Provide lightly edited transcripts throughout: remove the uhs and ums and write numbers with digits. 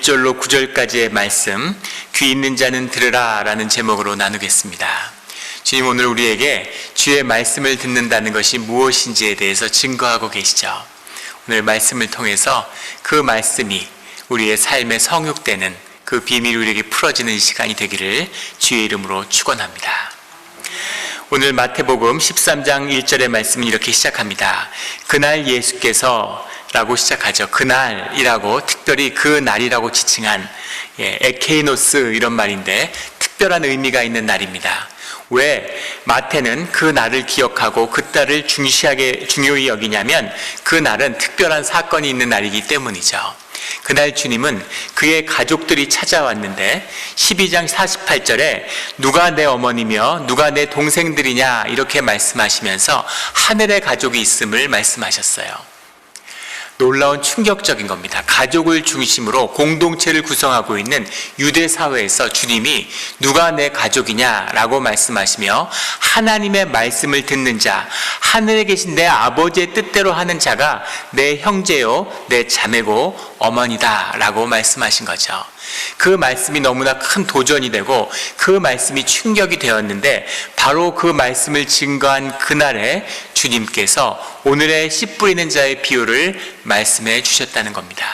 1절로 9절까지의 말씀, 귀 있는 자는 들으라 라는 제목으로 나누겠습니다. 주님, 오늘 우리에게 주의 말씀을 듣는다는 것이 무엇인지에 대해서 증거하고 계시죠. 오늘 말씀을 통해서 그 말씀이 우리의 삶에 성육되는 그 비밀이 우리에게 풀어지는 시간이 되기를 주의 이름으로 축원합니다. 오늘 마태복음 13장 1절의 말씀은 이렇게 시작합니다. 그날 예수께서 라고 시작하죠. 그날이라고, 특별히 그 날이라고 지칭한 에케이노스 이런 말인데 특별한 의미가 있는 날입니다. 왜 마태는 그 날을 기억하고 그 날을 중요히 여기냐면 그 날은 특별한 사건이 있는 날이기 때문이죠. 그날 주님은 그의 가족들이 찾아왔는데 12장 48절에 누가 내 어머니며 누가 내 동생들이냐 이렇게 말씀하시면서 하늘의 가족이 있음을 말씀하셨어요. 놀라운 충격적인 겁니다. 가족을 중심으로 공동체를 구성하고 있는 유대 사회에서 주님이 누가 내 가족이냐라고 말씀하시며 하나님의 말씀을 듣는 자, 하늘에 계신 내 아버지의 뜻대로 하는 자가 내 형제요, 내 자매고 어머니다 라고 말씀하신 거죠. 그 말씀이 너무나 큰 도전이 되고 그 말씀이 충격이 되었는데 바로 그 말씀을 증거한 그날에 주님께서 오늘의 씨 뿌리는 자의 비유를 말씀해 주셨다는 겁니다.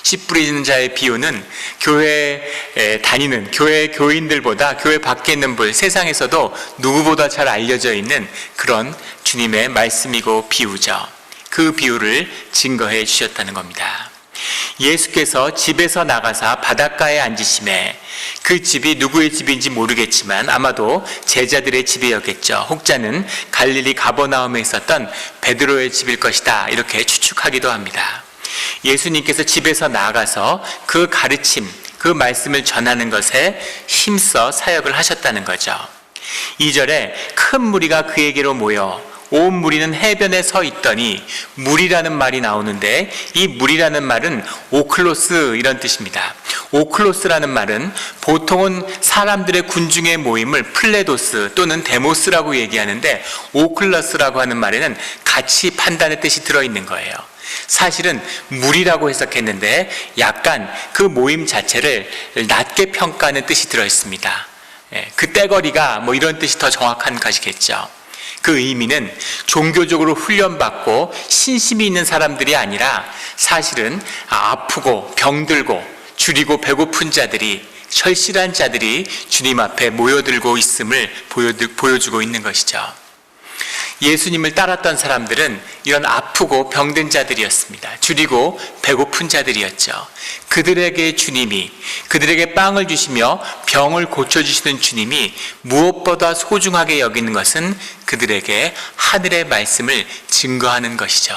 씨 뿌리는 자의 비유는 교회에 다니는 교회 교인들보다 교회 밖에 있는 분, 세상에서도 누구보다 잘 알려져 있는 그런 주님의 말씀이고 비유죠. 그 비유를 증거해 주셨다는 겁니다. 예수께서 집에서 나가사 바닷가에 앉으심에 그 집이 누구의 집인지 모르겠지만 아마도 제자들의 집이었겠죠. 혹자는 갈릴리 가버나움에 있었던 베드로의 집일 것이다 이렇게 추측하기도 합니다. 예수님께서 집에서 나가서 그 가르침, 그 말씀을 전하는 것에 힘써 사역을 하셨다는 거죠. 2절에 큰 무리가 그에게로 모여 온 무리는 해변에 서 있더니 무리라는 말이 나오는데 이 무리라는 말은 오클로스 이런 뜻입니다. 오클로스라는 말은 보통은 사람들의 군중의 모임을 플레도스 또는 데모스라고 얘기하는데 오클로스라고 하는 말에는 가치 판단의 뜻이 들어있는 거예요. 사실은 무리라고 해석했는데 약간 그 모임 자체를 낮게 평가하는 뜻이 들어있습니다. 그 떼거리가 뭐 이런 뜻이 더 정확한 것이겠죠. 그 의미는 종교적으로 훈련받고 신심이 있는 사람들이 아니라 사실은 아프고 병들고 줄이고 배고픈 자들이, 절실한 자들이 주님 앞에 모여들고 있음을 보여주고 있는 것이죠. 예수님을 따랐던 사람들은 이런 아프고 병든 자들이었습니다. 줄이고 배고픈 자들이었죠. 그들에게 주님이, 그들에게 빵을 주시며 병을 고쳐주시는 주님이 무엇보다 소중하게 여기는 것은 그들에게 하늘의 말씀을 증거하는 것이죠.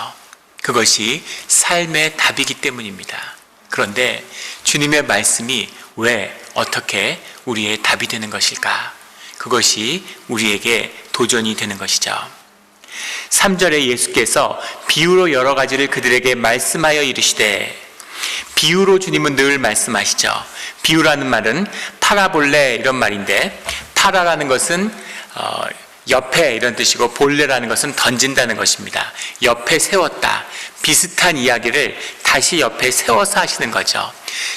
그것이 삶의 답이기 때문입니다. 그런데 주님의 말씀이 왜, 어떻게 우리의 답이 되는 것일까? 그것이 우리에게 도전이 되는 것이죠. 3절에 예수께서 비유로 여러 가지를 그들에게 말씀하여 이르시되, 비유로 주님은 늘 말씀하시죠. 비유라는 말은 파라볼레 이런 말인데, 파라라는 것은 옆에 이런 뜻이고 볼레라는 것은 던진다는 것입니다. 옆에 세웠다. 비슷한 이야기를 다시 옆에 세워서 하시는 거죠.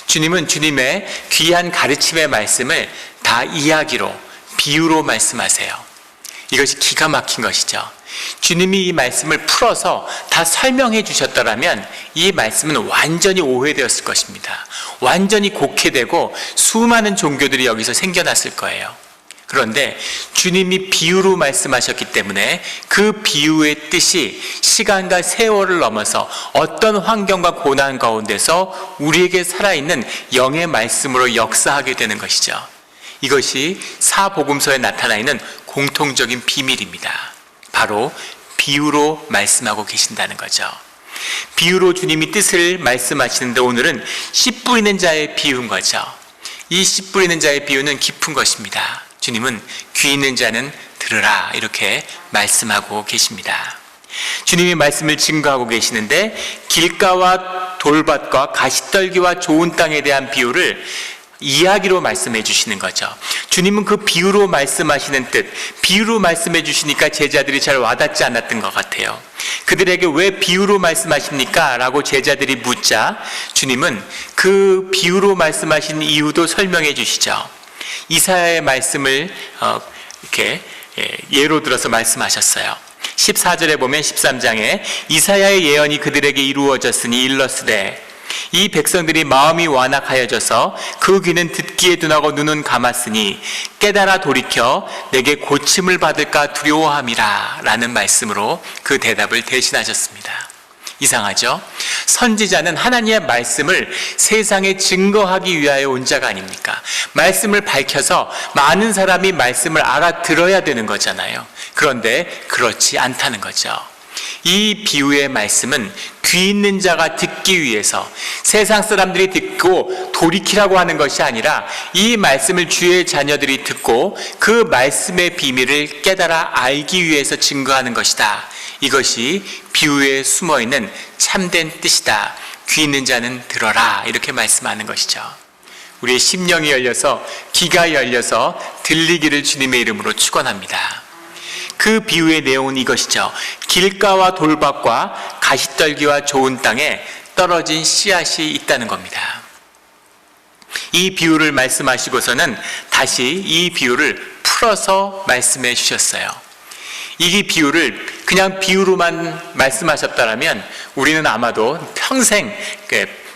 주님은 주님의 귀한 가르침의 말씀을 다 이야기로, 비유로 말씀하세요. 이것이 기가 막힌 것이죠. 주님이 이 말씀을 풀어서 다 설명해 주셨더라면 이 말씀은 완전히 오해되었을 것입니다. 완전히 곡해되고 수많은 종교들이 여기서 생겨났을 거예요. 그런데 주님이 비유로 말씀하셨기 때문에 그 비유의 뜻이 시간과 세월을 넘어서 어떤 환경과 고난 가운데서 우리에게 살아있는 영의 말씀으로 역사하게 되는 것이죠. 이것이 사복음서에 나타나 있는 공통적인 비밀입니다. 바로 비유로 말씀하고 계신다는 거죠. 비유로 주님이 뜻을 말씀하시는데 오늘은 씨 뿌리는 자의 비유인 거죠. 이 씨 뿌리는 자의 비유는 깊은 것입니다. 주님은 귀 있는 자는 들으라 이렇게 말씀하고 계십니다. 주님이 말씀을 증거하고 계시는데 길가와 돌밭과 가시떨기와 좋은 땅에 대한 비유를 이야기로 말씀해 주시는 거죠. 주님은 그 비유로 말씀하시는 뜻, 비유로 말씀해 주시니까 제자들이 잘 와닿지 않았던 것 같아요. 그들에게 왜 비유로 말씀하십니까? 라고 제자들이 묻자 주님은 그 비유로 말씀하신 이유도 설명해 주시죠. 이사야의 말씀을 이렇게 예로 들어서 말씀하셨어요. 14절에 보면 13장에 이사야의 예언이 그들에게 이루어졌으니 일러스되 이 백성들이 마음이 완악하여져서 그 귀는 듣기에 둔하고 눈은 감았으니 깨달아 돌이켜 내게 고침을 받을까 두려워함이라 라는 말씀으로 그 대답을 대신하셨습니다. 이상하죠? 선지자는 하나님의 말씀을 세상에 증거하기 위하여 온 자가 아닙니까? 말씀을 밝혀서 많은 사람이 말씀을 알아들어야 되는 거잖아요. 그런데 그렇지 않다는 거죠. 이 비유의 말씀은 귀 있는 자가 듣기 위해서 세상 사람들이 듣고 돌이키라고 하는 것이 아니라 이 말씀을 주의 자녀들이 듣고 그 말씀의 비밀을 깨달아 알기 위해서 증거하는 것이다. 이것이 비유에 숨어있는 참된 뜻이다. 귀 있는 자는 들어라. 이렇게 말씀하는 것이죠. 우리의 심령이 열려서 귀가 열려서 들리기를 주님의 이름으로 축원합니다. 그 비유의 내용은 이것이죠. 길가와 돌밭과 가시떨기와 좋은 땅에 떨어진 씨앗이 있다는 겁니다. 이 비유를 말씀하시고서는 다시 이 비유를 풀어서 말씀해 주셨어요. 이 비유를 그냥 비유로만 말씀하셨다면 우리는 아마도 평생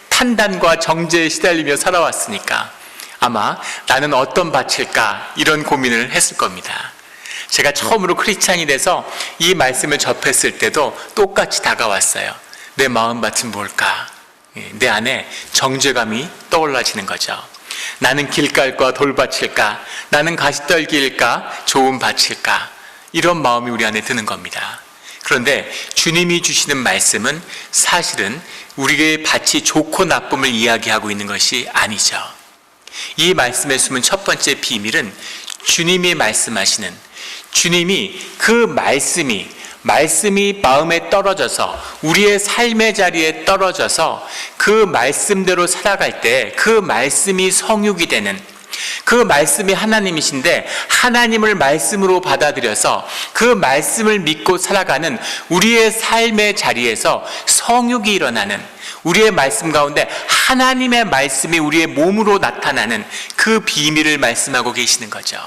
판단과 정죄에 시달리며 살아왔으니까 아마 나는 어떤 밭일까 이런 고민을 했을 겁니다. 제가 처음으로 크리스찬이 돼서 이 말씀을 접했을 때도 똑같이 다가왔어요. 내 마음밭은 뭘까? 내 안에 정죄감이 떠올라지는 거죠. 나는 길갈과 돌밭일까? 나는 가시떨기일까? 좋은 밭일까? 이런 마음이 우리 안에 드는 겁니다. 그런데 주님이 주시는 말씀은 사실은 우리의 밭이 좋고 나쁨을 이야기하고 있는 것이 아니죠. 이 말씀에 숨은 첫 번째 비밀은 주님이 말씀하시는, 주님이 그 말씀이 마음에 떨어져서 우리의 삶의 자리에 떨어져서 그 말씀대로 살아갈 때 그 말씀이 성육이 되는, 그 말씀이 하나님이신데 하나님을 말씀으로 받아들여서 그 말씀을 믿고 살아가는 우리의 삶의 자리에서 성육이 일어나는, 우리의 말씀 가운데 하나님의 말씀이 우리의 몸으로 나타나는 그 비밀을 말씀하고 계시는 거죠.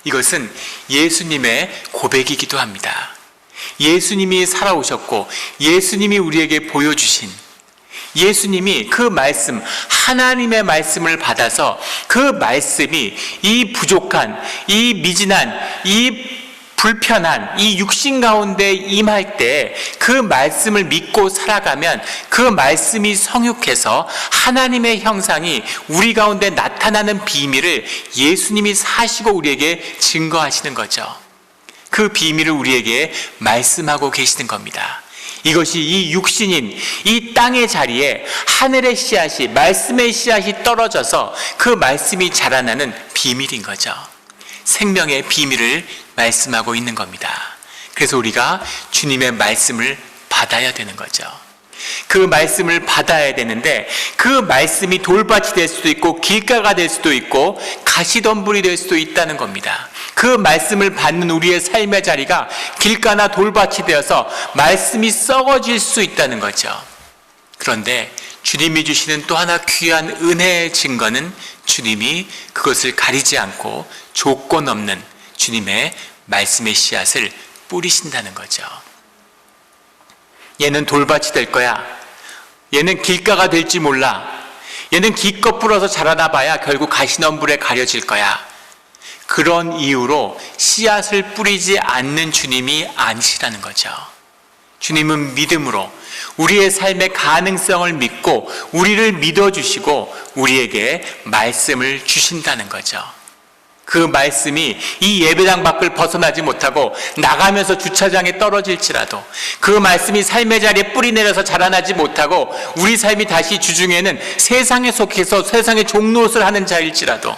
이것은 예수님의 고백이기도 합니다. 예수님이 살아오셨고 예수님이 우리에게 보여주신, 예수님이 그 말씀, 하나님의 말씀을 받아서 그 말씀이 이 부족한, 이 미진한, 이 불편한 이 육신 가운데 임할 때 그 말씀을 믿고 살아가면 그 말씀이 성육해서 하나님의 형상이 우리 가운데 나타나는 비밀을 예수님이 사시고 우리에게 증거하시는 거죠. 그 비밀을 우리에게 말씀하고 계시는 겁니다. 이것이 이 육신인 이 땅의 자리에 하늘의 씨앗이, 말씀의 씨앗이 떨어져서 그 말씀이 자라나는 비밀인 거죠. 생명의 비밀을 말씀하고 있는 겁니다. 그래서 우리가 주님의 말씀을 받아야 되는 거죠. 그 말씀을 받아야 되는데 그 말씀이 돌밭이 될 수도 있고 길가가 될 수도 있고 가시덤불이 될 수도 있다는 겁니다. 그 말씀을 받는 우리의 삶의 자리가 길가나 돌밭이 되어서 말씀이 썩어질 수 있다는 거죠. 그런데 주님이 주시는 또 하나 귀한 은혜의 증거는 주님이 그것을 가리지 않고 조건 없는 주님의 말씀의 씨앗을 뿌리신다는 거죠. 얘는 돌밭이 될 거야. 얘는 길가가 될지 몰라. 얘는 기껏 불어서 자라나 봐야 결국 가시덤불에 가려질 거야. 그런 이유로 씨앗을 뿌리지 않는 주님이 아니시라는 거죠. 주님은 믿음으로 우리의 삶의 가능성을 믿고 우리를 믿어주시고 우리에게 말씀을 주신다는 거죠. 그 말씀이 이 예배당 밖을 벗어나지 못하고 나가면서 주차장에 떨어질지라도, 그 말씀이 삶의 자리에 뿌리 내려서 자라나지 못하고 우리 삶이 다시 주중에는 세상에 속해서 세상의 종노릇을 하는 자일지라도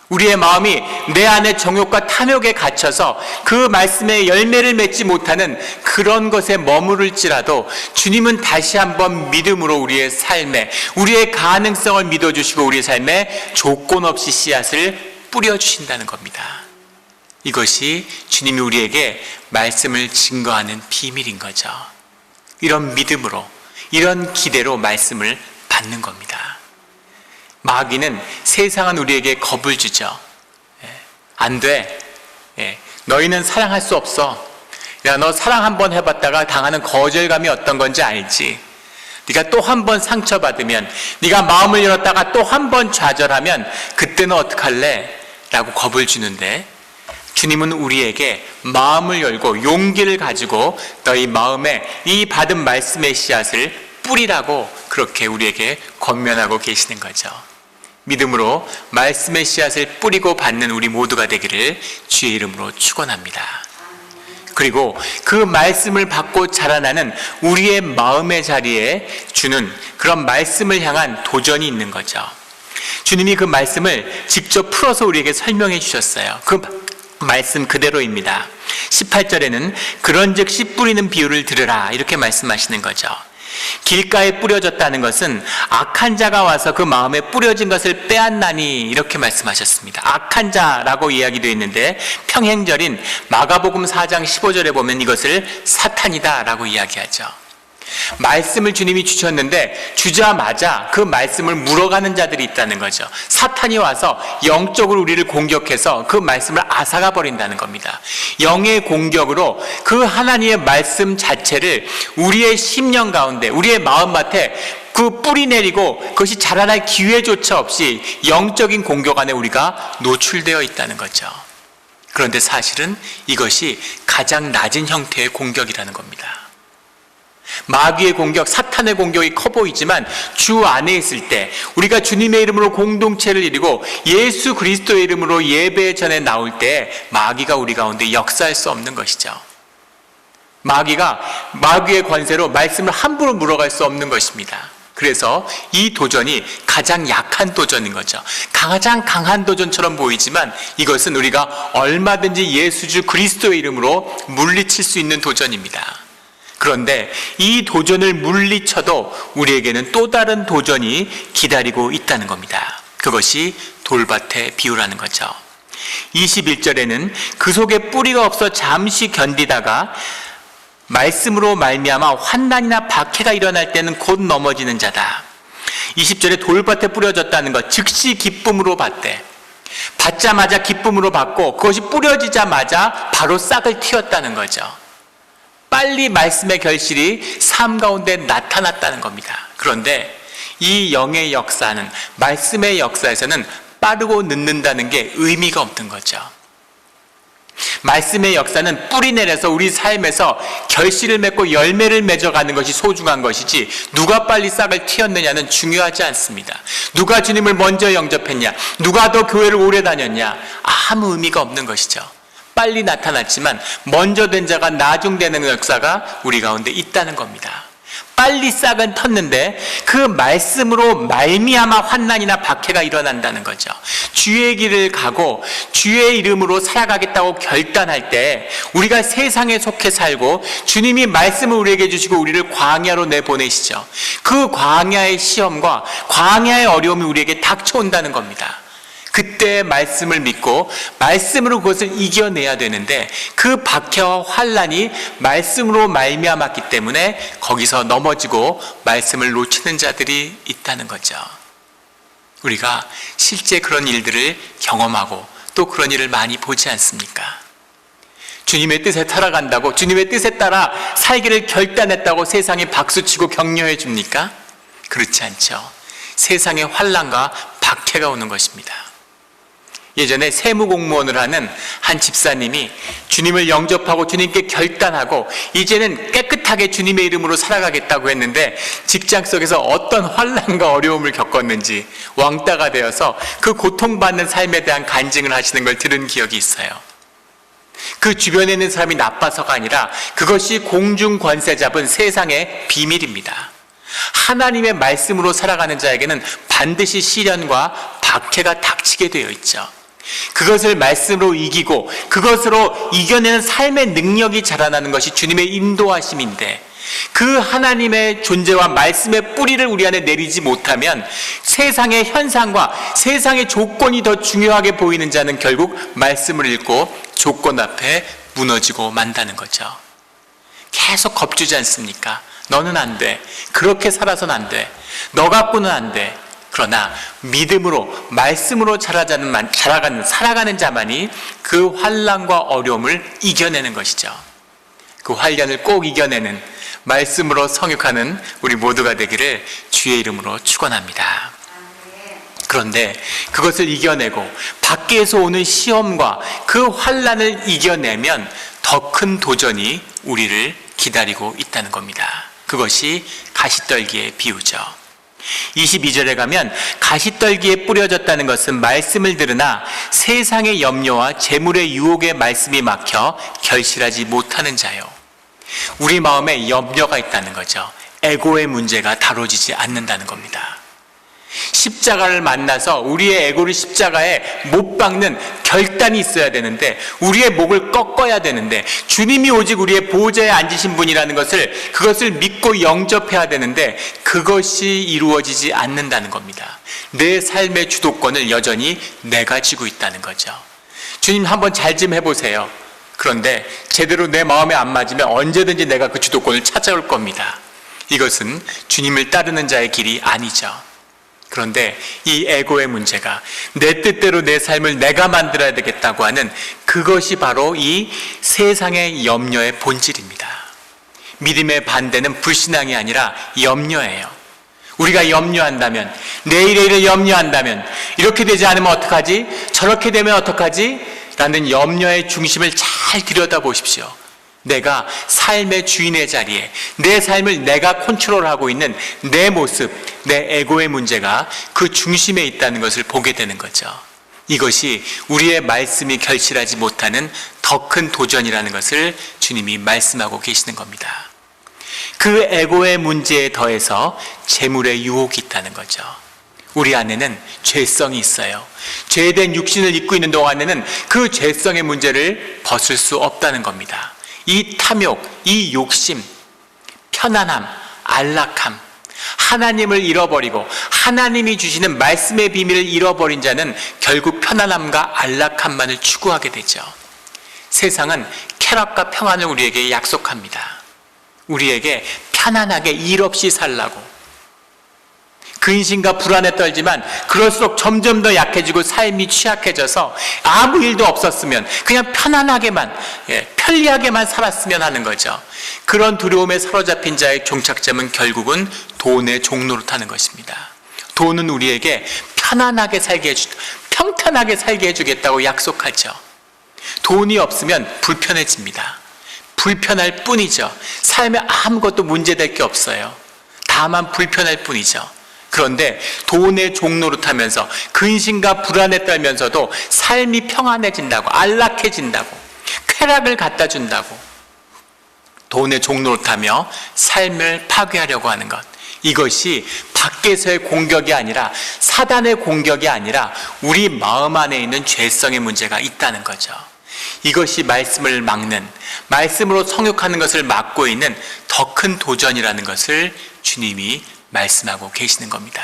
우리의 마음이 내 안에 정욕과 탐욕에 갇혀서 그 말씀에 열매를 맺지 못하는 그런 것에 머무를지라도 주님은 다시 한번 믿음으로 우리의 삶에, 우리의 가능성을 믿어주시고 우리의 삶에 조건 없이 씨앗을 뿌려주신다는 겁니다. 이것이 주님이 우리에게 말씀을 증거하는 비밀인 거죠. 이런 믿음으로, 이런 기대로 말씀을 받는 겁니다. 마귀는, 세상은 우리에게 겁을 주죠. 안 돼. 너희는 사랑할 수 없어. 야, 너 사랑 한번 해봤다가 당하는 거절감이 어떤 건지 알지. 네가 또 한 번 상처받으면, 네가 마음을 열었다가 또 한 번 좌절하면 그때는 어떡할래? 라고 겁을 주는데, 주님은 우리에게 마음을 열고 용기를 가지고 너희 마음에 이 받은 말씀의 씨앗을 뿌리라고 그렇게 우리에게 권면하고 계시는 거죠. 믿음으로 말씀의 씨앗을 뿌리고 받는 우리 모두가 되기를 주의 이름으로 축원합니다. 그리고 그 말씀을 받고 자라나는 우리의 마음의 자리에 주는 그런 말씀을 향한 도전이 있는 거죠. 주님이 그 말씀을 직접 풀어서 우리에게 설명해 주셨어요. 그 말씀 그대로입니다. 18절에는 그런즉 씨 뿌리는 비유를 들으라, 이렇게 말씀하시는 거죠. 길가에 뿌려졌다는 것은 악한 자가 와서 그 마음에 뿌려진 것을 빼앗나니, 이렇게 말씀하셨습니다. 악한 자라고 이야기되어 있는데 평행절인 마가복음 4장 15절에 보면 이것을 사탄이다 라고 이야기하죠. 말씀을 주님이 주셨는데 주자마자 그 말씀을 물어가는 자들이 있다는 거죠. 사탄이 와서 영적으로 우리를 공격해서 그 말씀을 앗아가 버린다는 겁니다. 영의 공격으로 그 하나님의 말씀 자체를 우리의 심령 가운데, 우리의 마음밭에 그 뿌리 내리고 그것이 자라날 기회조차 없이 영적인 공격 안에 우리가 노출되어 있다는 거죠. 그런데 사실은 이것이 가장 낮은 형태의 공격이라는 겁니다. 마귀의 공격, 사탄의 공격이 커 보이지만 주 안에 있을 때, 우리가 주님의 이름으로 공동체를 이루고 예수 그리스도의 이름으로 예배 전에 나올 때 마귀가 우리 가운데 역사할 수 없는 것이죠. 마귀의 권세로 말씀을 함부로 물어갈 수 없는 것입니다. 그래서 이 도전이 가장 약한 도전인 거죠. 가장 강한 도전처럼 보이지만 이것은 우리가 얼마든지 예수주 그리스도의 이름으로 물리칠 수 있는 도전입니다. 그런데 이 도전을 물리쳐도 우리에게는 또 다른 도전이 기다리고 있다는 겁니다. 그것이 돌밭의 비유라는 거죠. 21절에는 그 속에 뿌리가 없어 잠시 견디다가 말씀으로 말미암아 환난이나 박해가 일어날 때는 곧 넘어지는 자다. 20절에 돌밭에 뿌려졌다는 것, 즉시 기쁨으로 받되, 받자마자 기쁨으로 받고 그것이 뿌려지자마자 바로 싹을 틔웠다는 거죠. 빨리 말씀의 결실이 삶 가운데 나타났다는 겁니다. 그런데 이 영의 역사는, 말씀의 역사에서는 빠르고 늦는다는 게 의미가 없는 거죠. 말씀의 역사는 뿌리 내려서 우리 삶에서 결실을 맺고 열매를 맺어가는 것이 소중한 것이지, 누가 빨리 싹을 틔웠느냐는 중요하지 않습니다. 누가 주님을 먼저 영접했냐, 누가 더 교회를 오래 다녔냐, 아무 의미가 없는 것이죠. 빨리 나타났지만 먼저 된 자가 나중되는 역사가 우리 가운데 있다는 겁니다. 빨리 싹은 텄는데 그 말씀으로 말미암아 환난이나 박해가 일어난다는 거죠. 주의 길을 가고 주의 이름으로 살아가겠다고 결단할 때, 우리가 세상에 속해 살고 주님이 말씀을 우리에게 주시고 우리를 광야로 내보내시죠. 그 광야의 시험과 광야의 어려움이 우리에게 닥쳐온다는 겁니다. 그때 말씀을 믿고 말씀으로 그것을 이겨내야 되는데, 그 박해와 환난이 말씀으로 말미암았기 때문에 거기서 넘어지고 말씀을 놓치는 자들이 있다는 거죠. 우리가 실제 그런 일들을 경험하고 또 그런 일을 많이 보지 않습니까? 주님의 뜻에 살아간다고, 주님의 뜻에 따라 살기를 결단했다고 세상에 박수치고 격려해 줍니까? 그렇지 않죠. 세상의 환난과 박해가 오는 것입니다. 예전에 세무공무원을 하는 한 집사님이 주님을 영접하고 주님께 결단하고 이제는 깨끗하게 주님의 이름으로 살아가겠다고 했는데, 직장 속에서 어떤 환난과 어려움을 겪었는지 왕따가 되어서 그 고통받는 삶에 대한 간증을 하시는 걸 들은 기억이 있어요. 그 주변에 있는 사람이 나빠서가 아니라 그것이 공중 권세 잡은 세상의 비밀입니다. 하나님의 말씀으로 살아가는 자에게는 반드시 시련과 박해가 닥치게 되어 있죠. 그것을 말씀으로 이기고 그것으로 이겨내는 삶의 능력이 자라나는 것이 주님의 인도하심인데, 그 하나님의 존재와 말씀의 뿌리를 우리 안에 내리지 못하면 세상의 현상과 세상의 조건이 더 중요하게 보이는 자는 결국 말씀을 읽고 조건 앞에 무너지고 만다는 거죠. 계속 겁주지 않습니까? 너는 안 돼. 그렇게 살아서는 안 돼. 너 갖고는 안 돼. 그러나 믿음으로, 말씀으로 살아가는 자만이 그 환난과 어려움을 이겨내는 것이죠. 그 환난을 꼭 이겨내는, 말씀으로 성육하는 우리 모두가 되기를 주의 이름으로 축원합니다. 그런데 그것을 이겨내고 밖에서 오는 시험과 그 환난을 이겨내면 더 큰 도전이 우리를 기다리고 있다는 겁니다. 그것이 가시떨기의 비유죠. 22절에 가면 가시떨기에 뿌려졌다는 것은 말씀을 들으나 세상의 염려와 재물의 유혹의 말씀이 막혀 결실하지 못하는 자요. 우리 마음에 염려가 있다는 거죠. 에고의 문제가 다뤄지지 않는다는 겁니다. 십자가를 만나서 우리의 에고를 십자가에 못 박는 결단이 있어야 되는데, 우리의 목을 꺾어야 되는데, 주님이 오직 우리의 보호자에 앉으신 분이라는 그것을 믿고 영접해야 되는데, 그것이 이루어지지 않는다는 겁니다. 내 삶의 주도권을 여전히 내가 쥐고 있다는 거죠. 주님 한번 잘 좀 해보세요. 그런데 제대로 내 마음에 안 맞으면 언제든지 내가 그 주도권을 찾아올 겁니다. 이것은 주님을 따르는 자의 길이 아니죠. 그런데 이 에고의 문제가, 내 뜻대로 내 삶을 내가 만들어야 되겠다고 하는 그것이 바로 이 세상의 염려의 본질입니다. 믿음의 반대는 불신앙이 아니라 염려예요. 우리가 염려한다면, 내일의 일을 염려한다면, 이렇게 되지 않으면 어떡하지? 저렇게 되면 어떡하지? 라는 염려의 중심을 잘 들여다보십시오. 내가 삶의 주인의 자리에 내 삶을 내가 컨트롤하고 있는 내 모습, 내 에고의 문제가 그 중심에 있다는 것을 보게 되는 거죠. 이것이 우리의 말씀이 결실하지 못하는 더 큰 도전이라는 것을 주님이 말씀하고 계시는 겁니다. 그 에고의 문제에 더해서 재물의 유혹이 있다는 거죠. 우리 안에는 죄성이 있어요. 죄된 육신을 입고 있는 동안에는 그 죄성의 문제를 벗을 수 없다는 겁니다. 이 탐욕, 이 욕심, 편안함, 안락함, 하나님을 잃어버리고 하나님이 주시는 말씀의 비밀을 잃어버린 자는 결국 편안함과 안락함만을 추구하게 되죠. 세상은 쾌락과 평안을 우리에게 약속합니다. 우리에게 편안하게 일 없이 살라고. 근심과 불안에 떨지만 그럴수록 점점 더 약해지고 삶이 취약해져서 아무 일도 없었으면 그냥 편안하게만, 편리하게만 살았으면 하는 거죠. 그런 두려움에 사로잡힌 자의 종착점은 결국은 돈의 종로로 타는 것입니다. 돈은 우리에게 편안하게 살게 평탄하게 살게 해주겠다고 약속하죠. 돈이 없으면 불편해집니다. 불편할 뿐이죠. 삶에 아무것도 문제될 게 없어요. 다만 불편할 뿐이죠. 그런데 돈의 종로로 타면서 근심과 불안에 떨면서도 삶이 평안해진다고, 안락해진다고, 쾌락을 갖다 준다고 돈의 종로로 타며 삶을 파괴하려고 하는 것, 이것이 밖에서의 공격이 아니라, 사단의 공격이 아니라 우리 마음 안에 있는 죄성의 문제가 있다는 거죠. 이것이 말씀을 막는, 말씀으로 성육하는 것을 막고 있는 더 큰 도전이라는 것을 주님이 말씀하고 계시는 겁니다.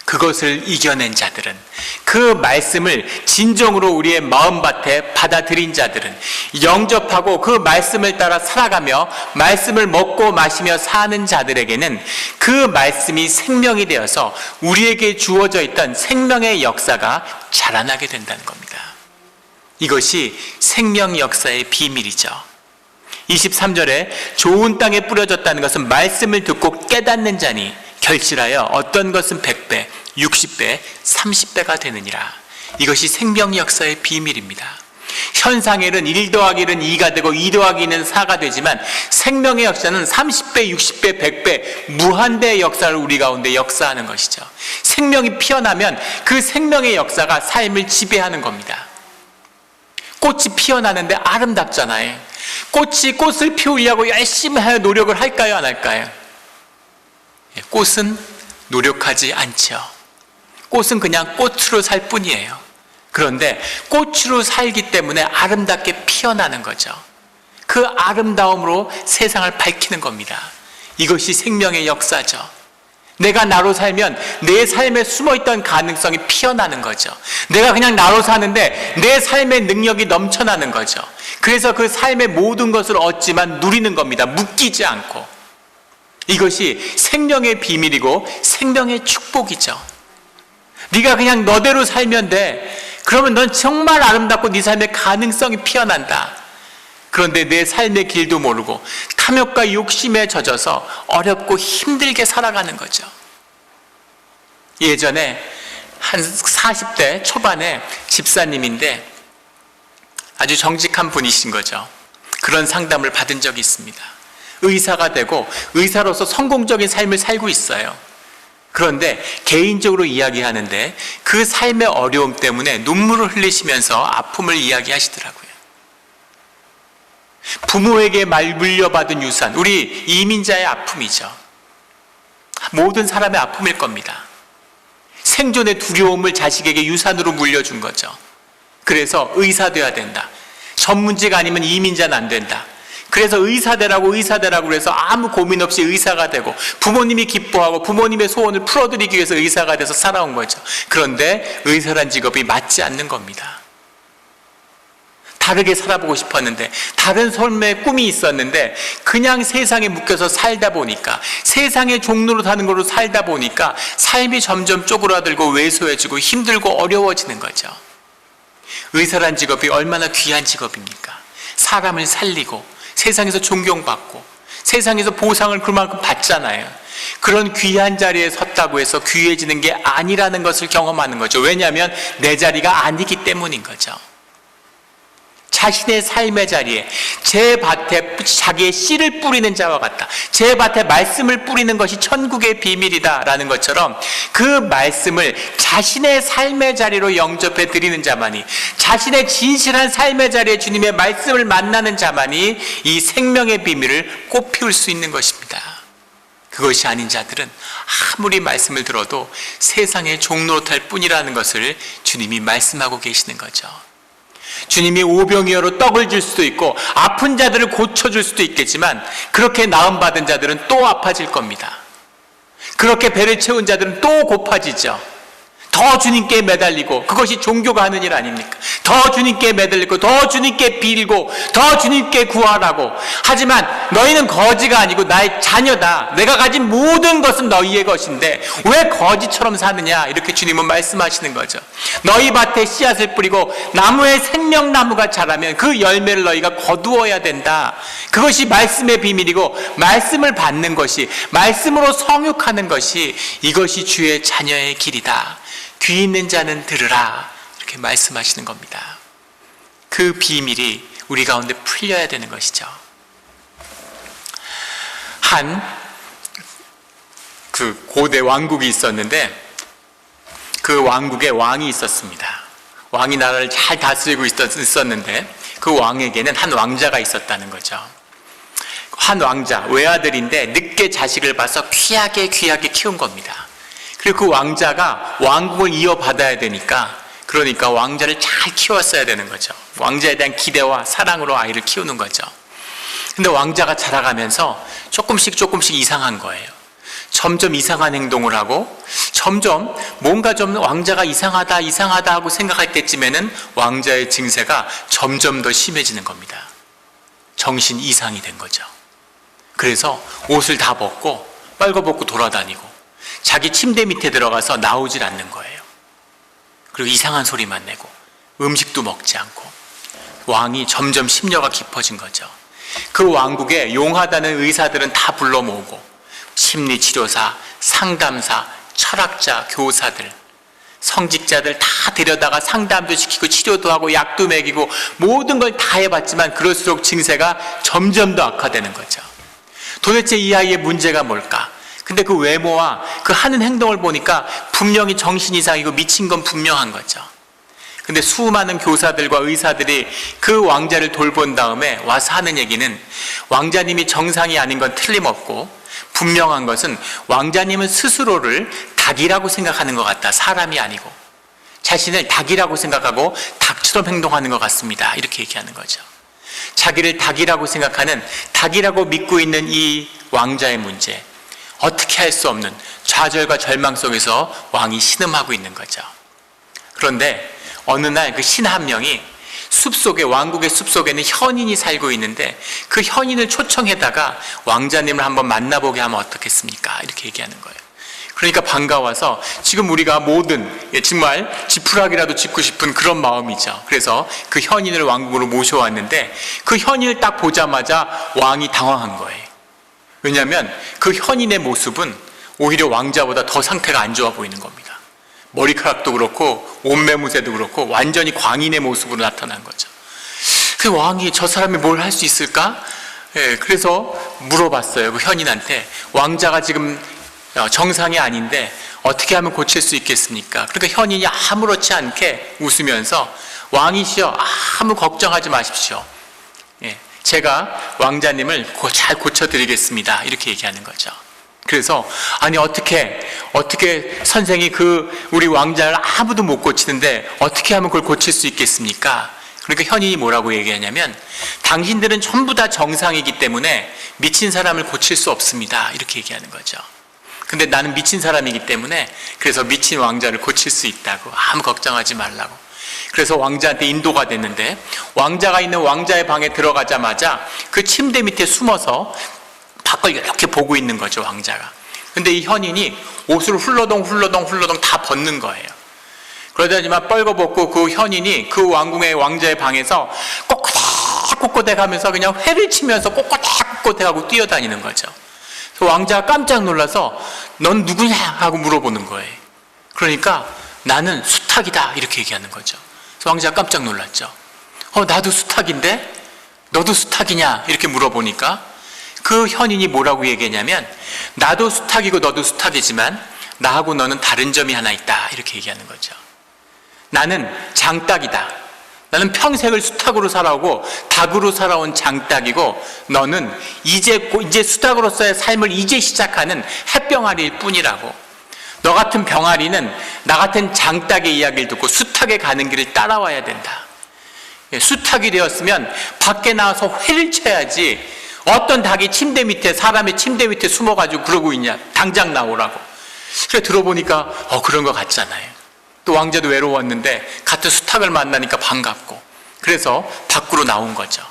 그것을 이겨낸 자들은, 그 말씀을 진정으로 우리의 마음밭에 받아들인 자들은, 영접하고 그 말씀을 따라 살아가며 말씀을 먹고 마시며 사는 자들에게는 그 말씀이 생명이 되어서 우리에게 주어져 있던 생명의 역사가 자라나게 된다는 겁니다. 이것이 생명 역사의 비밀이죠. 23절에 좋은 땅에 뿌려졌다는 것은 말씀을 듣고 깨닫는 자니 결실하여 어떤 것은 100배, 60배, 30배가 되느니라. 이것이 생명 역사의 비밀입니다. 현상에는 1 더하기 1은 2가 되고 2 더하기 2는 4가 되지만 생명의 역사는 30배, 60배, 100배 무한대의 역사를 우리 가운데 역사하는 것이죠. 생명이 피어나면 그 생명의 역사가 삶을 지배하는 겁니다. 꽃이 피어나는데 아름답잖아요. 꽃이 꽃을 피우려고 열심히 노력을 할까요, 안 할까요? 꽃은 노력하지 않죠. 꽃은 그냥 꽃으로 살 뿐이에요. 그런데 꽃으로 살기 때문에 아름답게 피어나는 거죠. 그 아름다움으로 세상을 밝히는 겁니다. 이것이 생명의 역사죠. 내가 나로 살면 내 삶에 숨어있던 가능성이 피어나는 거죠. 내가 그냥 나로 사는데 내 삶의 능력이 넘쳐나는 거죠. 그래서 그 삶의 모든 것을 얻지만 누리는 겁니다. 묶이지 않고. 이것이 생명의 비밀이고 생명의 축복이죠. 네가 그냥 너대로 살면 돼. 그러면 넌 정말 아름답고 네 삶의 가능성이 피어난다. 그런데 내 삶의 길도 모르고 탐욕과 욕심에 젖어서 어렵고 힘들게 살아가는 거죠. 예전에 한 40대 초반에 집사님인데 아주 정직한 분이신 거죠. 그런 상담을 받은 적이 있습니다. 의사가 되고 의사로서 성공적인 삶을 살고 있어요. 그런데 개인적으로 이야기하는데 그 삶의 어려움 때문에 눈물을 흘리시면서 아픔을 이야기하시더라고요. 부모에게 물려받은 유산, 우리 이민자의 아픔이죠. 모든 사람의 아픔일 겁니다. 생존의 두려움을 자식에게 유산으로 물려준 거죠. 그래서 의사 돼야 된다. 전문직 아니면 이민자는 안 된다. 그래서 의사 되라고 그래서 아무 고민 없이 의사가 되고 부모님이 기뻐하고 부모님의 소원을 풀어드리기 위해서 의사가 돼서 살아온 거죠. 그런데 의사란 직업이 맞지 않는 겁니다. 다르게 살아보고 싶었는데, 다른 삶의 꿈이 있었는데 그냥 세상에 묶여서 살다 보니까, 세상의 종로로 사는 걸로 살다 보니까 삶이 점점 쪼그라들고 왜소해지고 힘들고 어려워지는 거죠. 의사란 직업이 얼마나 귀한 직업입니까? 사람을 살리고 세상에서 존경받고 세상에서 보상을 그만큼 받잖아요. 그런 귀한 자리에 섰다고 해서 귀해지는 게 아니라는 것을 경험하는 거죠. 왜냐하면 내 자리가 아니기 때문인 거죠. 자신의 삶의 자리에 제 밭에 자기의 씨를 뿌리는 자와 같다. 제 밭에 말씀을 뿌리는 것이 천국의 비밀이다라는 것처럼 그 말씀을 자신의 삶의 자리로 영접해 드리는 자만이, 자신의 진실한 삶의 자리에 주님의 말씀을 만나는 자만이 이 생명의 비밀을 꽃피울 수 있는 것입니다. 그것이 아닌 자들은 아무리 말씀을 들어도 세상의 종노릇할 뿐이라는 것을 주님이 말씀하고 계시는 거죠. 주님이 오병이어로 떡을 줄 수도 있고 아픈 자들을 고쳐줄 수도 있겠지만, 그렇게 나음받은 자들은 또 아파질 겁니다. 그렇게 배를 채운 자들은 또 고파지죠. 더 주님께 매달리고, 그것이 종교가 하는 일 아닙니까? 더 주님께 매달리고, 더 주님께 빌고, 더 주님께 구하라고. 하지만 너희는 거지가 아니고 나의 자녀다. 내가 가진 모든 것은 너희의 것인데 왜 거지처럼 사느냐, 이렇게 주님은 말씀하시는 거죠. 너희 밭에 씨앗을 뿌리고 나무에 생명나무가 자라면 그 열매를 너희가 거두어야 된다. 그것이 말씀의 비밀이고, 말씀을 받는 것이, 말씀으로 성육하는 것이, 이것이 주의 자녀의 길이다. 귀 있는 자는 들으라, 이렇게 말씀하시는 겁니다. 그 비밀이 우리 가운데 풀려야 되는 것이죠. 그 고대 왕국이 있었는데 그 왕국에 왕이 있었습니다. 왕이 나라를 잘 다스리고 있었는데 그 왕에게는 한 왕자가 있었다는 거죠. 한 왕자, 외아들인데 늦게 자식을 봐서 귀하게 키운 겁니다. 그리고 그 왕자가 왕국을 이어받아야 되니까, 그러니까 왕자를 잘 키웠어야 되는 거죠. 왕자에 대한 기대와 사랑으로 아이를 키우는 거죠. 근데 왕자가 자라가면서 조금씩 이상한 거예요. 점점 이상한 행동을 하고, 점점 뭔가 좀 왕자가 이상하다 하고 생각할 때쯤에는 왕자의 증세가 점점 더 심해지는 겁니다. 정신 이상이 된 거죠. 그래서 옷을 다 벗고 빨가벗고 돌아다니고 자기 침대 밑에 들어가서 나오질 않는 거예요. 그리고 이상한 소리만 내고 음식도 먹지 않고, 왕이 점점 심려가 깊어진 거죠. 그 왕국에 용하다는 의사들은 다 불러 모으고 심리치료사, 상담사, 철학자, 교사들, 성직자들 다 데려다가 상담도 시키고 치료도 하고 약도 먹이고 모든 걸 다 해봤지만 그럴수록 증세가 점점 더 악화되는 거죠. 도대체 이 아이의 문제가 뭘까? 근데 그 외모와 그 하는 행동을 보니까 분명히 정신 이상이고 미친 건 분명한 거죠. 근데 수많은 교사들과 의사들이 그 왕자를 돌본 다음에 와서 하는 얘기는, 왕자님이 정상이 아닌 건 틀림없고 분명한 것은 왕자님은 스스로를 닭이라고 생각하는 것 같다. 사람이 아니고. 자신을 닭이라고 생각하고 닭처럼 행동하는 것 같습니다. 이렇게 얘기하는 거죠. 자기를 닭이라고 생각하는, 닭이라고 믿고 있는 이 왕자의 문제, 어떻게 할 수 없는 좌절과 절망 속에서 왕이 신음하고 있는 거죠. 그런데 어느 날 그 신 한 명이 숲속에, 왕국의 숲속에는 현인이 살고 있는데 그 현인을 초청해다가 왕자님을 한번 만나보게 하면 어떻겠습니까? 이렇게 얘기하는 거예요. 그러니까 반가워서 지금 우리가 모든, 정말 지푸라기라도 짓고 싶은 그런 마음이죠. 그래서 그 현인을 왕국으로 모셔왔는데 그 현인을 딱 보자마자 왕이 당황한 거예요. 왜냐하면 그 현인의 모습은 오히려 왕자보다 더 상태가 안 좋아 보이는 겁니다. 머리카락도 그렇고 옷매무새도 그렇고 완전히 광인의 모습으로 나타난 거죠. 그 왕이 저 사람이 뭘 할 수 있을까? 그래서 물어봤어요. 그 현인한테. 왕자가 지금 정상이 아닌데 어떻게 하면 고칠 수 있겠습니까? 그러니까 현인이 아무렇지 않게 웃으면서 왕이시여, 아무 걱정하지 마십시오. 제가 왕자님을 잘 고쳐드리겠습니다. 이렇게 얘기하는 거죠. 그래서 아니 어떻게 선생이 우리 왕자를 아무도 못 고치는데 어떻게 하면 그걸 고칠 수 있겠습니까? 그러니까 현인이 뭐라고 얘기하냐면 당신들은 전부 다 정상이기 때문에 미친 사람을 고칠 수 없습니다. 이렇게 얘기하는 거죠. 근데 나는 미친 사람이기 때문에 그래서 미친 왕자를 고칠 수 있다고, 아무 걱정하지 말라고. 그래서 왕자한테 인도가 됐는데 왕자가 있는 왕자의 방에 들어가자마자 그 침대 밑에 숨어서 밖을 이렇게 보고 있는 거죠, 왕자가. 근데 이 현인이 옷을 훌러덩 다 벗는 거예요. 그러다지만 뻘거벗고 그 현인이 그 왕자의 방에서 꼿꼿해 하면서 그냥 회를 치면서 꼿꼿해 하고 뛰어다니는 거죠. 그래서 왕자가 깜짝 놀라서 넌 누구냐 하고 물어보는 거예요. 그러니까 나는 수탉이다 이렇게 얘기하는 거죠. 그래서 왕자가 깜짝 놀랐죠. 나도 수탉인데 너도 수탉이냐 이렇게 물어보니까 그 현인이 뭐라고 얘기했냐면 나도 수탉이고 너도 수탉이지만 나하고 너는 다른 점이 하나 있다 이렇게 얘기하는 거죠. 나는 장닭이다. 나는 평생을 수탉으로 살아오고 닭으로 살아온 장닭이고 너는 이제 수탉으로서의 삶을 이제 시작하는 햇병아리일 뿐이라고. 너 같은 병아리는 나 같은 장닭의 이야기를 듣고 수탉에 가는 길을 따라와야 된다. 수탉이 되었으면 밖에 나와서 회를 쳐야지 어떤 닭이 사람의 침대 밑에 숨어가지고 그러고 있냐. 당장 나오라고. 그래 들어보니까 그런 것 같잖아요. 또 왕자도 외로웠는데 같은 수탉을 만나니까 반갑고 그래서 밖으로 나온 거죠.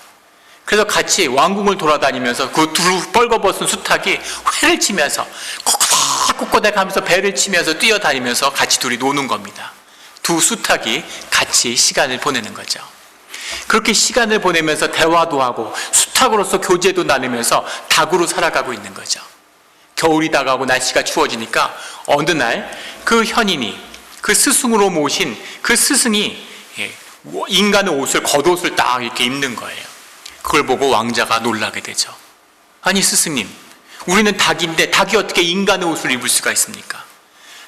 그래서 같이 왕궁을 돌아다니면서 그 두 뻘거벗은 수탉이 회를 치면서 꼿꼿해 가면서 배를 치면서 뛰어다니면서 같이 둘이 노는 겁니다. 두 수탉이 같이 시간을 보내는 거죠. 그렇게 시간을 보내면서 대화도 하고 수탉으로서 교제도 나누면서 닭으로 살아가고 있는 거죠. 겨울이 다가오고 날씨가 추워지니까 어느 날 그 현인이 그 스승으로 모신 그 스승이 인간의 옷을, 겉옷을 딱 이렇게 입는 거예요. 그걸 보고 왕자가 놀라게 되죠. 아니 스승님, 우리는 닭인데 닭이 어떻게 인간의 옷을 입을 수가 있습니까?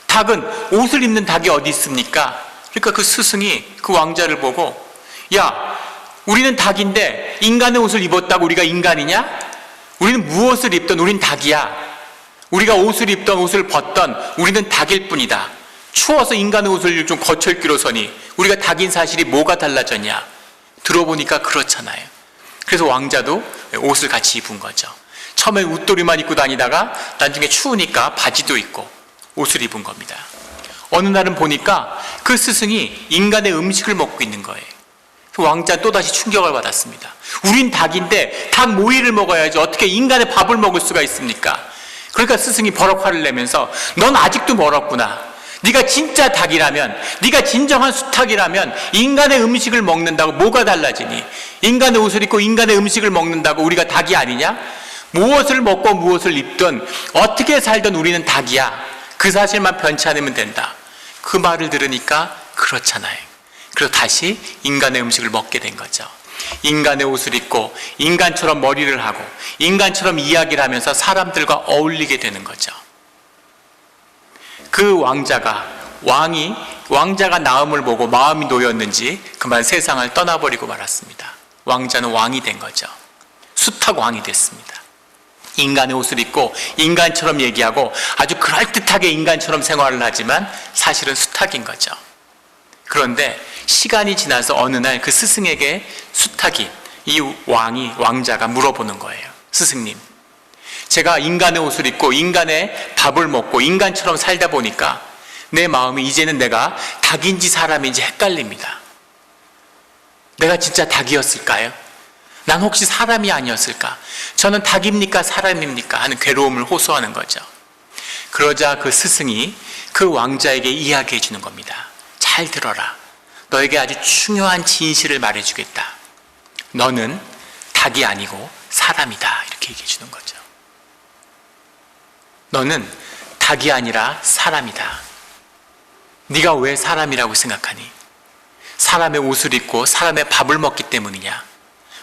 닭은 옷을 입는 닭이 어디 있습니까? 그러니까 그 스승이 그 왕자를 보고 야, 우리는 닭인데 인간의 옷을 입었다고 우리가 인간이냐? 우리는 무엇을 입던 우린 닭이야. 우리가 옷을 입던 옷을 벗던 우리는 닭일 뿐이다. 추워서 인간의 옷을 좀 거쳐 입기로 서니 우리가 닭인 사실이 뭐가 달라졌냐? 들어보니까 그렇잖아요. 그래서 왕자도 옷을 같이 입은 거죠. 처음엔 웃도리만 입고 다니다가 나중에 추우니까 바지도 입고 옷을 입은 겁니다. 어느 날은 보니까 그 스승이 인간의 음식을 먹고 있는 거예요. 왕자는 또다시 충격을 받았습니다. 우린 닭인데 닭 모이를 먹어야지 어떻게 인간의 밥을 먹을 수가 있습니까? 그러니까 스승이 버럭 화를 내면서 넌 아직도 멀었구나. 네가 진짜 닭이라면, 네가 진정한 수탉이라면 인간의 음식을 먹는다고 뭐가 달라지니? 인간의 옷을 입고 인간의 음식을 먹는다고 우리가 닭이 아니냐? 무엇을 먹고 무엇을 입든 어떻게 살든 우리는 닭이야. 그 사실만 변치 않으면 된다. 그 말을 들으니까 그렇잖아요. 그래서 다시 인간의 음식을 먹게 된 거죠. 인간의 옷을 입고 인간처럼 머리를 하고 인간처럼 이야기를 하면서 사람들과 어울리게 되는 거죠. 그 왕자가 나음을 보고 마음이 놓였는지 그만 세상을 떠나버리고 말았습니다. 왕자는 왕이 된 거죠. 수탉 왕이 됐습니다. 인간의 옷을 입고 인간처럼 얘기하고 아주 그럴듯하게 인간처럼 생활을 하지만 사실은 수탉인 거죠. 그런데 시간이 지나서 어느 날 그 스승에게 수탉이, 이 왕자가 물어보는 거예요. 스승님, 제가 인간의 옷을 입고 인간의 밥을 먹고 인간처럼 살다 보니까 내 마음이 이제는 내가 닭인지 사람인지 헷갈립니다. 내가 진짜 닭이었을까요? 난 혹시 사람이 아니었을까? 저는 닭입니까? 사람입니까? 하는 괴로움을 호소하는 거죠. 그러자 그 스승이 그 왕자에게 이야기해 주는 겁니다. 잘 들어라. 너에게 아주 중요한 진실을 말해주겠다. 너는 닭이 아니고 사람이다. 이렇게 얘기해 주는 거죠. 너는 닭이 아니라 사람이다. 네가 왜 사람이라고 생각하니? 사람의 옷을 입고 사람의 밥을 먹기 때문이냐?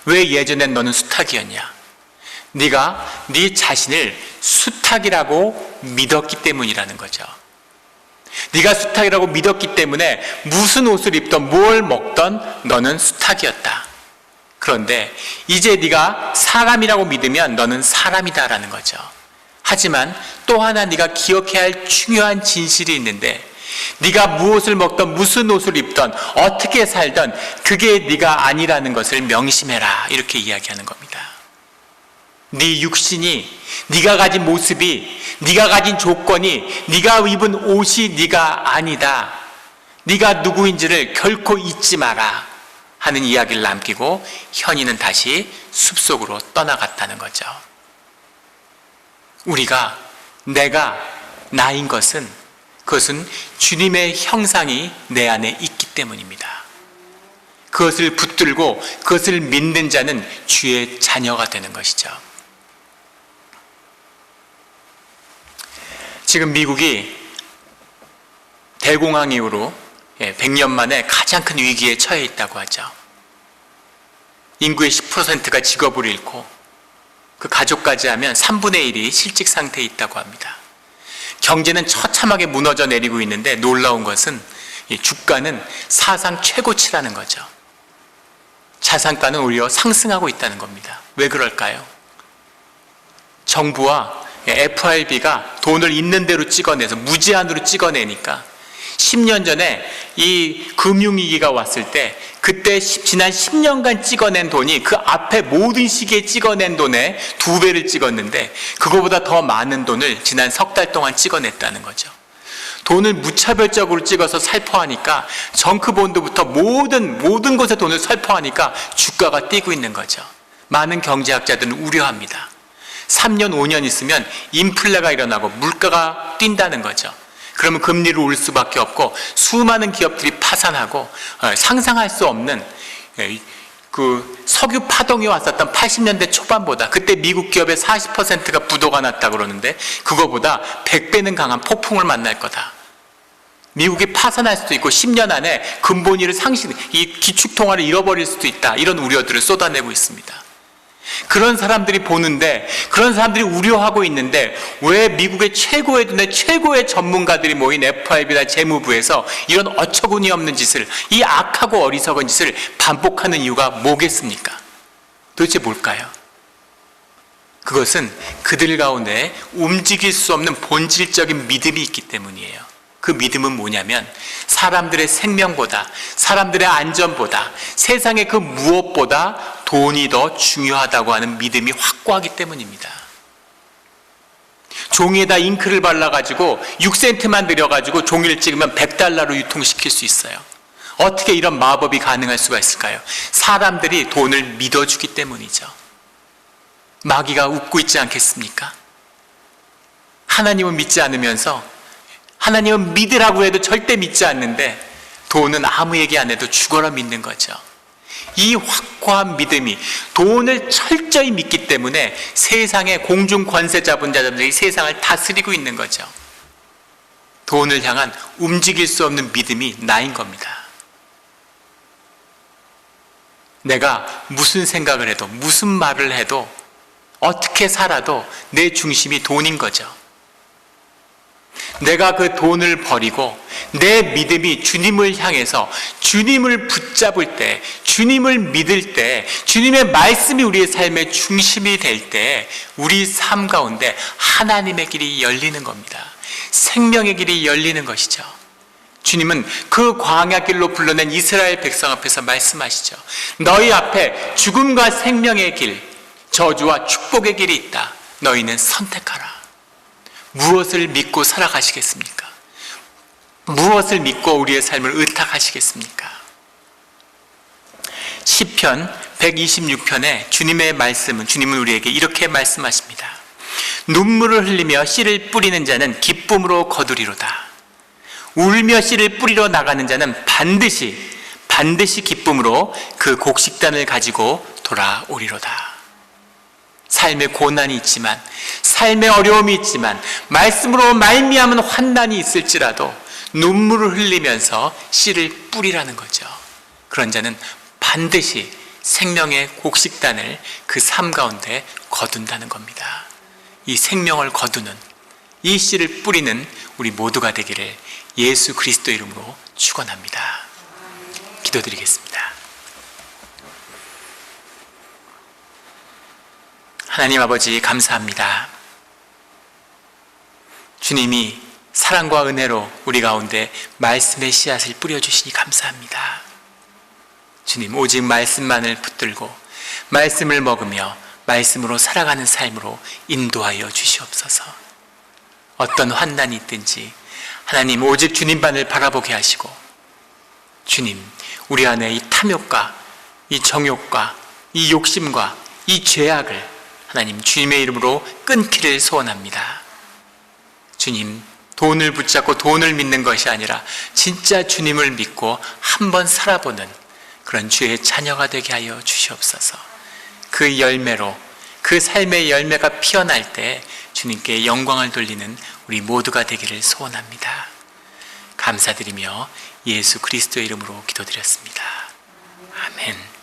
왜 예전엔 너는 수탉이었냐? 네가 네 자신을 수탉이라고 믿었기 때문이라는 거죠. 네가 수탉이라고 믿었기 때문에 무슨 옷을 입던 뭘 먹던 너는 수탉이었다. 그런데 이제 네가 사람이라고 믿으면 너는 사람이다라는 거죠. 하지만 또 하나 네가 기억해야 할 중요한 진실이 있는데, 네가 무엇을 먹던 무슨 옷을 입던 어떻게 살던 그게 네가 아니라는 것을 명심해라. 이렇게 이야기하는 겁니다. 네 육신이, 네가 가진 모습이, 네가 가진 조건이, 네가 입은 옷이 네가 아니다. 네가 누구인지를 결코 잊지 마라 하는 이야기를 남기고 현이는 다시 숲속으로 떠나갔다는 거죠. 우리가, 내가 나인 것은, 그것은 주님의 형상이 내 안에 있기 때문입니다. 그것을 붙들고 그것을 믿는 자는 주의 자녀가 되는 것이죠. 지금 미국이 대공황 이후로 100년 만에 가장 큰 위기에 처해 있다고 하죠. 인구의 10%가 직업을 잃고 그 가족까지 하면 3분의 1이 실직 상태에 있다고 합니다. 경제는 처참하게 무너져 내리고 있는데 놀라운 것은 주가는 사상 최고치라는 거죠. 자산가는 오히려 상승하고 있다는 겁니다. 왜 그럴까요? 정부와 FRB가 돈을 있는 대로 찍어내서 무제한으로 찍어내니까 10년 전에 이 금융위기가 왔을 때 그때 지난 10년간 찍어낸 돈이 그 앞에 모든 시기에 찍어낸 돈의 2배를 찍었는데 그거보다 더 많은 돈을 지난 석 달 동안 찍어냈다는 거죠. 돈을 무차별적으로 찍어서 살포하니까 정크본드부터 모든 곳에 돈을 살포하니까 주가가 뛰고 있는 거죠. 많은 경제학자들은 우려합니다. 3년, 5년 있으면 인플레가 일어나고 물가가 뛴다는 거죠. 그러면 금리를 올 수밖에 없고 수많은 기업들이 파산하고 상상할 수 없는 그 석유 파동이 왔었던 80년대 초반보다, 그때 미국 기업의 40%가 부도가 났다 그러는데 그거보다 100배는 강한 폭풍을 만날 거다. 미국이 파산할 수도 있고 10년 안에 근본위를 이 기축통화를 잃어버릴 수도 있다. 이런 우려들을 쏟아내고 있습니다. 그런 사람들이 보는데, 그런 사람들이 우려하고 있는데 왜 미국의 최고의 돈의 최고의 전문가들이 모인 FRB나 재무부에서 이런 어처구니 없는 짓을, 이 악하고 어리석은 짓을 반복하는 이유가 뭐겠습니까? 도대체 뭘까요? 그것은 그들 가운데 움직일 수 없는 본질적인 믿음이 있기 때문이에요. 그 믿음은 뭐냐면 사람들의 생명보다, 사람들의 안전보다, 세상의 그 무엇보다 돈이 더 중요하다고 하는 믿음이 확고하기 때문입니다. 종이에다 잉크를 발라가지고 6센트만 들여가지고 종이를 찍으면 100달러로 유통시킬 수 있어요. 어떻게 이런 마법이 가능할 수가 있을까요? 사람들이 돈을 믿어주기 때문이죠. 마귀가 웃고 있지 않겠습니까? 하나님은 믿지 않으면서, 하나님은 믿으라고 해도 절대 믿지 않는데 돈은 아무 얘기 안 해도 죽어라 믿는 거죠. 이 확고한 믿음이, 돈을 철저히 믿기 때문에 세상의 공중 권세 잡은 자들이 세상을 다스리고 있는 거죠. 돈을 향한 움직일 수 없는 믿음이 나인 겁니다. 내가 무슨 생각을 해도, 무슨 말을 해도, 어떻게 살아도 내 중심이 돈인 거죠. 내가 그 돈을 버리고 내 믿음이 주님을 향해서 주님을 붙잡을 때, 주님을 믿을 때, 주님의 말씀이 우리의 삶의 중심이 될 때 우리 삶 가운데 하나님의 길이 열리는 겁니다. 생명의 길이 열리는 것이죠. 주님은 그 광야 길로 불러낸 이스라엘 백성 앞에서 말씀하시죠. 너희 앞에 죽음과 생명의 길, 저주와 축복의 길이 있다. 너희는 선택하라. 무엇을 믿고 살아가시겠습니까? 무엇을 믿고 우리의 삶을 의탁하시겠습니까? 시편 126편에 주님의 말씀은, 주님은 우리에게 이렇게 말씀하십니다. 눈물을 흘리며 씨를 뿌리는 자는 기쁨으로 거두리로다. 울며 씨를 뿌리러 나가는 자는 반드시 기쁨으로 그 곡식단을 가지고 돌아오리로다. 삶의 고난이 있지만, 삶의 어려움이 있지만, 말씀으로 말미암은 환난이 있을지라도 눈물을 흘리면서 씨를 뿌리라는 거죠. 그런 자는 반드시 생명의 곡식단을 그 삶 가운데 거둔다는 겁니다. 이 생명을 거두는, 이 씨를 뿌리는 우리 모두가 되기를 예수 그리스도 이름으로 축원합니다. 기도드리겠습니다. 하나님 아버지, 감사합니다. 주님이 사랑과 은혜로 우리 가운데 말씀의 씨앗을 뿌려주시니 감사합니다. 주님, 오직 말씀만을 붙들고 말씀을 먹으며 말씀으로 살아가는 삶으로 인도하여 주시옵소서. 어떤 환난이 있든지 하나님 오직 주님만을 바라보게 하시고, 주님, 우리 안에 이 탐욕과 이 정욕과 이 욕심과 이 죄악을 하나님 주님의 이름으로 끊기를 소원합니다. 주님, 돈을 붙잡고 돈을 믿는 것이 아니라 진짜 주님을 믿고 한번 살아보는 그런 주의 자녀가 되게 하여 주시옵소서. 그 열매로, 그 삶의 열매가 피어날 때 주님께 영광을 돌리는 우리 모두가 되기를 소원합니다. 감사드리며 예수 그리스도의 이름으로 기도드렸습니다. 아멘.